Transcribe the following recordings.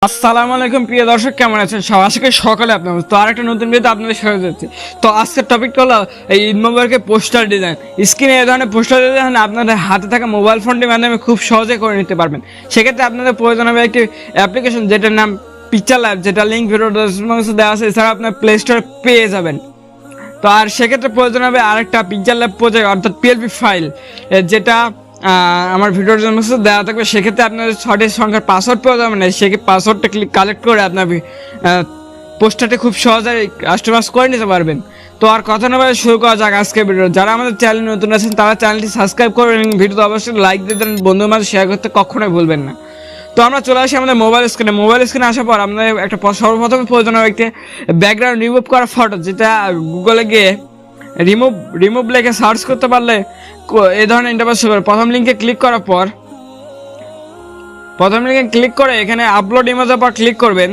আসসালামু আলাইকুম প্রিয় দর্শক, কেমন আছেন সবাই? আশা করি সকালে আপনার তো আরেকটা নতুন ভিডিওতে আপনাদের স্বাগত জানাচ্ছি। তো আজকের টপিকটা হলো এই ঈদ মোবারকের পোস্টার ডিজাইন। স্ক্রিনে এই ধরনের পোস্টার ডিজাইন আপনাদের হাতে থাকা মোবাইল ফোনটির মাধ্যমে খুব সহজে করে নিতে পারবেন। সেক্ষেত্রে আপনাদের প্রয়োজন হবে একটি অ্যাপ্লিকেশন যেটার নাম পিকচারল্যাব, যেটা লিঙ্ক ভিডিও ডেসক্রিপশনে দেওয়া আছে। এছাড়া আপনার প্লে স্টোরে পেয়ে যাবেন। তো আর সেক্ষেত্রে প্রয়োজন হবে আরেকটা পিকচারল্যাব প্রজেক্ট অর্থাৎ পিএলপি ফাইল, যেটা আমার ভিডিওর জন্য দেওয়া থাকবে। সেক্ষেত্রে আপনার 6টি সংখ্যার পাসওয়ার্ড পাওয়া যাবে না, সেক্ষেত্রে পাসওয়ার্ডটা কালেক্ট করে আপনার পোস্টারটি খুব সহজে কাস্টমাইজ করে নিতে পারবেন। তো আর কথা না বলে শুরু করা যাক আজকে ভিডিও। যারা আমাদের চ্যানেল নতুন আছেন তারা চ্যানেলটি সাবস্ক্রাইব করবেন এবং ভিডিওতে অবশ্যই লাইক দিয়ে দেন, বন্ধুর মাঝে শেয়ার করতে কখনোই ভুলবেন না। তো আমরা চলে আসি আমাদের মোবাইল স্ক্রিনে আসার পর আপনাদের একটা সর্বপ্রথমে প্রয়োজন হবে একটি ব্যাকগ্রাউন্ড রিমুভ করা ফটো, যেটা গুগলে গিয়ে রিমুভ লিখে সার্চ করতে পারলে এই ধরনের ইন্টারফেস হবে। প্রথম লিঙ্কে ক্লিক করে এখানে আপলোড ইমেজের পর ক্লিক করবেন।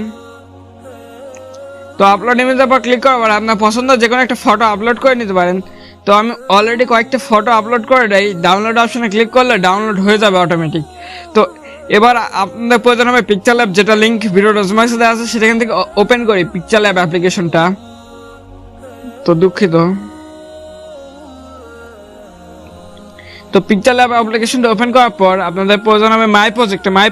তো আপলোড ইমেজের পর ক্লিক করার পর আপনার পছন্দ যে কোনো একটা ফটো আপলোড করে নিতে পারেন। তো আমি অলরেডি কয়েকটা ফটো আপলোড করে দেই, ডাউনলোড অপশনে ক্লিক করলে ডাউনলোড হয়ে যাবে অটোমেটিক। তো এবার আপনাদের প্রয়োজন হবে পিকচারল্যাব, যেটা লিঙ্ক ভিডিও ডেসক্রিপশনে দেওয়া আছে। সেখান থেকে ওপেন করি পিকচারল্যাব অ্যাপ্লিকেশনটা। তো দুঃখিত। তো পিকচারল্যাব অ্যাপ্লিকেশনটা ওপেন করার পর আপনাদের প্রয়োজন হবে মাই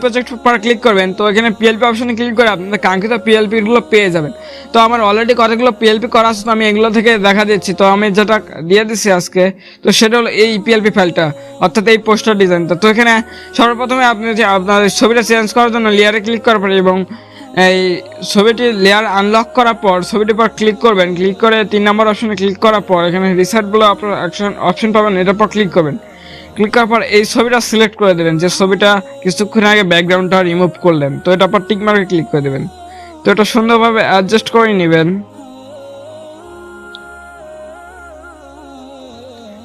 প্রজেক্ট পর ক্লিক করবেন। তো এখানে পিএলপি অপশনে ক্লিক করে আপনাদের কাঙ্ক্ষিত পিএলপিগুলো পেয়ে যাবেন। তো আমার অলরেডি কতগুলো পিএলপি করা আছে, তো আমি এগুলো থেকে দেখা দিচ্ছি। তো আমি যেটা দিয়ে দিচ্ছি আজকে, তো সেটা হলো এই পিএলপি ফাইলটা, অর্থাৎ এই পোস্টার ডিজাইনটা। তো এখানে সর্বপ্রথমে আপনি যে আপনার ছবিটা চেঞ্জ করার জন্য লেয়ারে ক্লিক করার পরে এবং এই ছবিটি লেয়ার আনলক করার পর ছবিটির পর ক্লিক করবেন। ক্লিক করে 3 নম্বর অপশনে ক্লিক করার পর এখানে রিসেট বলে আপনার অপশন পাবেন, এটার পর ক্লিক করবেন। ক্লিক করার পর এই ছবিটা সিলেক্ট করে দেবেন, যে ছবিটা কিছুক্ষণ আগে ব্যাকগ্রাউন্ডটা রিমুভ করলেন। তো এটার পর টিক মার্কে ক্লিক করে দেবেন। তো এটা সুন্দরভাবে অ্যাডজাস্ট করে নেবেন।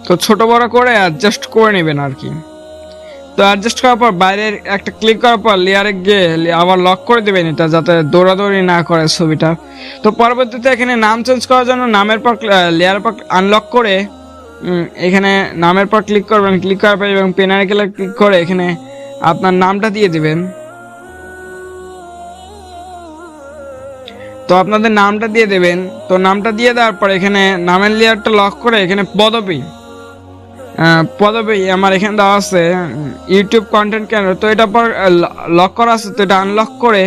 তো ছোট বড় করে অ্যাডজাস্ট করে নেবেন আর কি। তো অ্যাডজাস্ট করার পর বাইরের একটা ক্লিক করার পর লেয়ারে গিয়ে আবার লক করে দেবেন এটা, যাতে দৌড়াদৌড়ি না করে ছবিটা। তো পরবর্তীতে এখানে নাম চেঞ্জ করার জন্য নামের পর লেয়ারের পর আনলক করে এখানে নামের পর ক্লিক করবেন। ক্লিক করার পর এবং পেন আইকনে ক্লিক করে এখানে আপনার নামটা দিয়ে দিবেন। তো আপনাদের নামটা দিয়ে দেবেন। তো নামটা দিয়ে দেওয়ার পর এখানে নামের লেয়ারটা লক করে এখানে পদবি আমার এখানে দেওয়া আছে ইউটিউব কন্টেন্ট ক্রিয়েটর। তো এটা পর লক করা আছে, তো এটা আনলক করে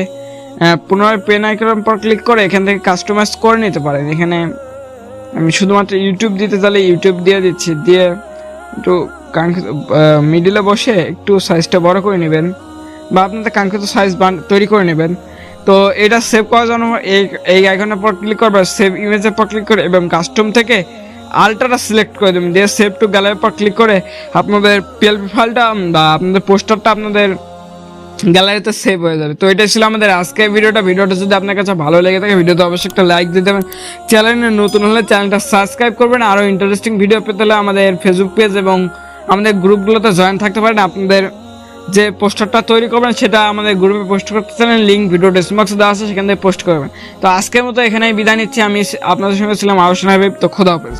পুনরায় পেন আইকনের পর ক্লিক করে এখান থেকে কাস্টমাইজ করে নিতে পারেন। এখানে আমি শুধুমাত্র ইউটিউব দিতে চাইলে ইউটিউব দিয়ে দিচ্ছি, দিয়ে একটু কাঙ্ক্ষিত মিডিলে বসে একটু সাইজটা বড় করে নেবেন বা আপনাদের কাঙ্ক্ষিত সাইজ তৈরি করে নেবেন। তো এটা সেভ করার জন্য এই আইকনের পর ক্লিক করবেন, সেভ ইমেজের পর ক্লিক করে এবং কাস্টম থেকে আল্ট্রাটা সিলেক্ট করে দেবেন, দিয়ে সেভ টু গ্যালারির পর ক্লিক করে আপনাদের পিএলপি ফাইলটা বা আপনাদের পোস্টারটা আপনাদের গ্যালারিতে সেভ হয়ে যাবে। তো এটাই ছিল আমাদের আজকের ভিডিওটা যদি আপনার কাছে ভালো লেগে থাকে ভিডিওতে অবশ্যই একটা লাইক দিয়ে দেবেন। চ্যানেলে নতুন হলে চ্যানেলটা সাবস্ক্রাইব করবেন। আরও ইন্টারেস্টিং ভিডিও পেতে হলে আমাদের ফেসবুক পেজ এবং আমাদের গ্রুপগুলোতে জয়েন থাকতে পারেন। আপনাদের যে পোস্টারটা তৈরি করবেন সেটা আমাদের গ্রুপে পোস্ট করতে চান, লিঙ্ক ভিডিও ডেসক্রিপশনে দেওয়া আছে, সেখান থেকে পোস্ট করবেন। তো আজকের মতো এখানেই বিদায় নিচ্ছি। আমি আপনাদের সঙ্গে ছিলাম আহসান। তো খোদা হাফেজ।